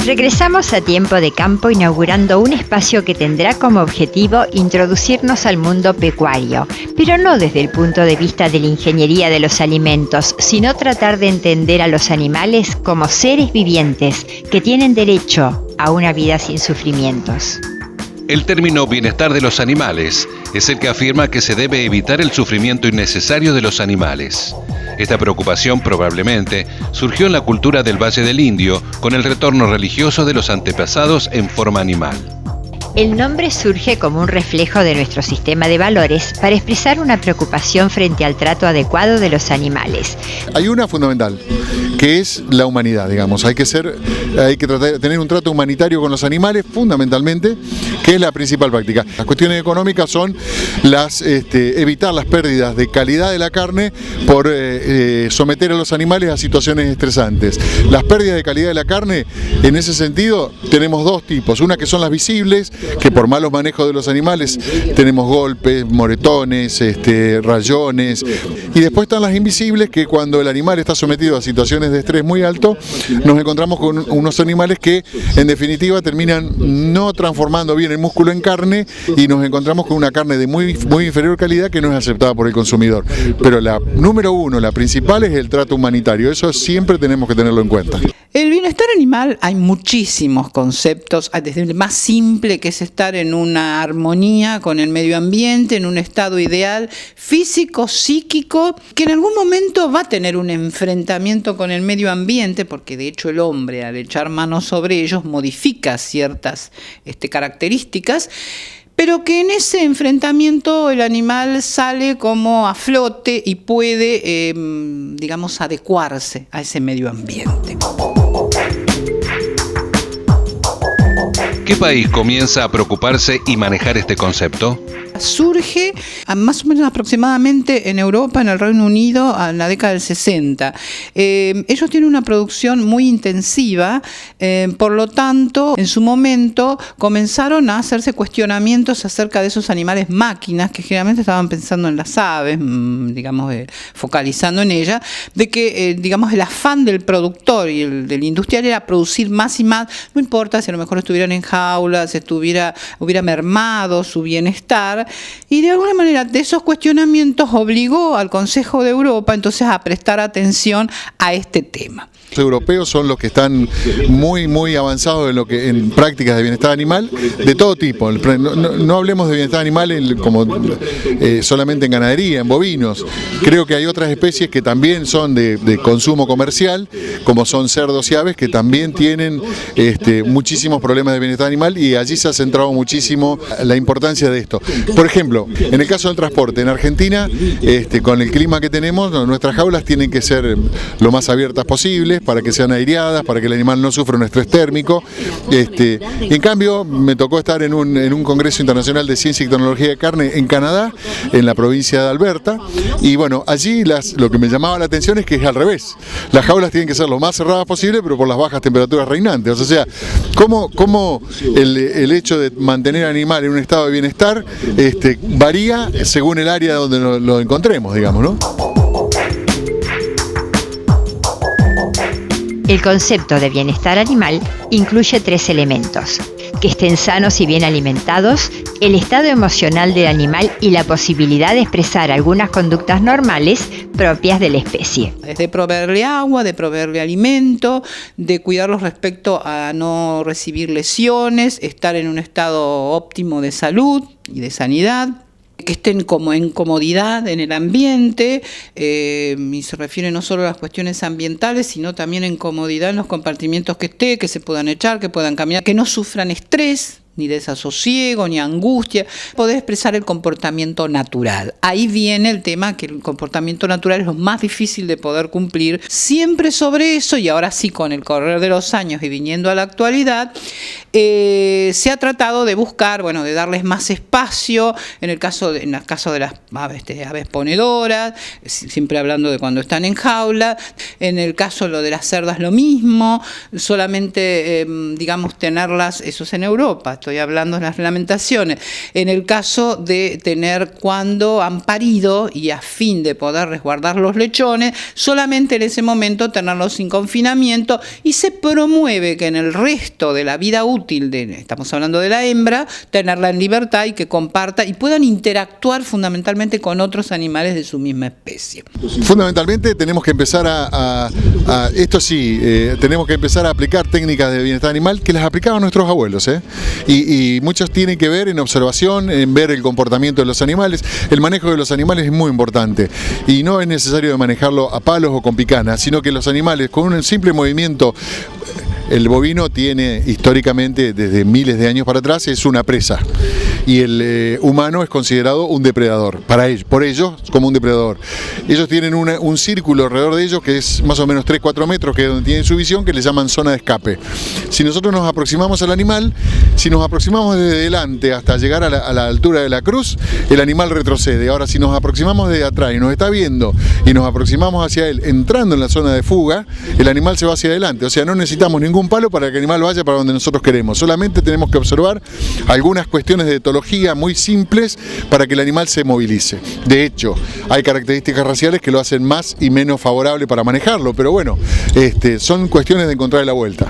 Regresamos a Tiempo de Campo inaugurando un espacio que tendrá como objetivo introducirnos al mundo pecuario, pero no desde el punto de vista de la ingeniería de los alimentos, sino tratar de entender a los animales como seres vivientes que tienen derecho a una vida sin sufrimientos. El término bienestar de los animales es el que afirma que se debe evitar el sufrimiento innecesario de los animales. Esta preocupación probablemente surgió en la cultura del Valle del Indio con el retorno religioso de los antepasados en forma animal. El nombre surge como un reflejo de nuestro sistema de valores para expresar una preocupación frente al trato adecuado de los animales. Hay una fundamental, que es la humanidad, digamos. Hay que tener un trato humanitario con los animales, fundamentalmente, que es la principal práctica. Las cuestiones económicas son evitar las pérdidas de calidad de la carne por someter a los animales a situaciones estresantes. Las pérdidas de calidad de la carne, en ese sentido, tenemos dos tipos. Una que son las visibles, que por malos manejos de los animales tenemos golpes, moretones, rayones, y después están las invisibles, que cuando el animal está sometido a situaciones de estrés muy alto, nos encontramos con unos animales que en definitiva terminan no transformando bien el músculo en carne y nos encontramos con una carne de muy inferior calidad que no es aceptada por el consumidor. Pero la número uno, la principal, es el trato humanitario. Eso siempre tenemos que tenerlo en cuenta. El bienestar animal, hay muchísimos conceptos, desde el más simple, que es estar en una armonía con el medio ambiente, en un estado ideal físico, psíquico, que en algún momento va a tener un enfrentamiento con el medio ambiente, porque de hecho el hombre, al echar mano sobre ellos, modifica ciertas características, pero que en ese enfrentamiento el animal sale como a flote y puede, adecuarse a ese medio ambiente. ¿Qué país comienza a preocuparse y manejar este concepto? Surge más o menos aproximadamente en Europa, en el Reino Unido, en la década del 60. Ellos tienen una producción muy intensiva, por lo tanto, en su momento comenzaron a hacerse cuestionamientos acerca de esos animales máquinas, que generalmente estaban pensando en las aves, focalizando en ellas, de que, el afán del productor y el del industrial era producir más y más, no importa si a lo mejor estuvieran en jaulas, si hubiera mermado su bienestar. Y de alguna manera de esos cuestionamientos obligó al Consejo de Europa entonces a prestar atención a este tema. Los europeos son los que están muy avanzados en prácticas de bienestar animal de todo tipo. No hablemos de bienestar animal solamente en ganadería, en bovinos. Creo que hay otras especies que también son de consumo comercial, como son cerdos y aves, que también tienen muchísimos problemas de bienestar animal, y allí se ha centrado muchísimo la importancia de esto. Por ejemplo, en el caso del transporte, en Argentina, con el clima que tenemos, nuestras jaulas tienen que ser lo más abiertas posibles, para que sean aireadas, para que el animal no sufra un estrés térmico. En cambio, me tocó estar en un congreso internacional de ciencia y tecnología de carne en Canadá, en la provincia de Alberta, y bueno, allí lo que me llamaba la atención es que es al revés. Las jaulas tienen que ser lo más cerradas posible, pero por las bajas temperaturas reinantes. O sea, cómo el hecho de mantener al animal en un estado de bienestar varía según el área donde lo encontremos, digamos, ¿no? El concepto de bienestar animal incluye 3 elementos: que estén sanos y bien alimentados, el estado emocional del animal y la posibilidad de expresar algunas conductas normales propias de la especie. De proveerle agua, de proveerle alimento, de cuidarlos respecto a no recibir lesiones, estar en un estado óptimo de salud y de sanidad. Que estén como en comodidad en el ambiente, y se refiere no solo a las cuestiones ambientales, sino también en comodidad en los compartimientos que se puedan echar, que puedan caminar, que no sufran estrés, ni desasosiego, ni angustia, poder expresar el comportamiento natural. Ahí viene el tema que el comportamiento natural es lo más difícil de poder cumplir. Siempre sobre eso, y ahora sí con el correr de los años y viniendo a la actualidad, se ha tratado de buscar, de darles más espacio, en el caso de las aves ponedoras, siempre hablando de cuando están en jaula, en el caso de las cerdas lo mismo, solamente, tenerlas, eso es en Europa, estoy hablando de las reglamentaciones. En el caso de tener cuando han parido y a fin de poder resguardar los lechones, solamente en ese momento tenerlos sin confinamiento, y se promueve que en el resto de la vida útil, estamos hablando de la hembra, tenerla en libertad y que comparta y puedan interactuar fundamentalmente con otros animales de su misma especie. Fundamentalmente tenemos que empezar tenemos que empezar a aplicar técnicas de bienestar animal que las aplicaban nuestros abuelos, y muchos tienen que ver en observación, en ver el comportamiento de los animales. El manejo de los animales es muy importante y no es necesario de manejarlo a palos o con picanas, sino que los animales con un simple movimiento. El bovino tiene históricamente, desde miles de años para atrás, es una presa, y el humano es considerado un depredador, por ellos como un depredador. Ellos tienen un círculo alrededor de ellos que es más o menos 3-4 metros, que es donde tienen su visión, que le llaman zona de escape. Si nosotros nos aproximamos al animal, si nos aproximamos desde delante hasta llegar a la altura de la cruz, el animal retrocede. Ahora, si nos aproximamos desde atrás y nos está viendo y nos aproximamos hacia él, entrando en la zona de fuga, el animal se va hacia adelante. O sea, no necesitamos ningún palo para que el animal vaya para donde nosotros queremos. Solamente tenemos que observar algunas cuestiones de etología muy simples para que el animal se movilice. De hecho, hay características raciales que lo hacen más y menos favorable para manejarlo, pero bueno, son cuestiones de encontrar la vuelta.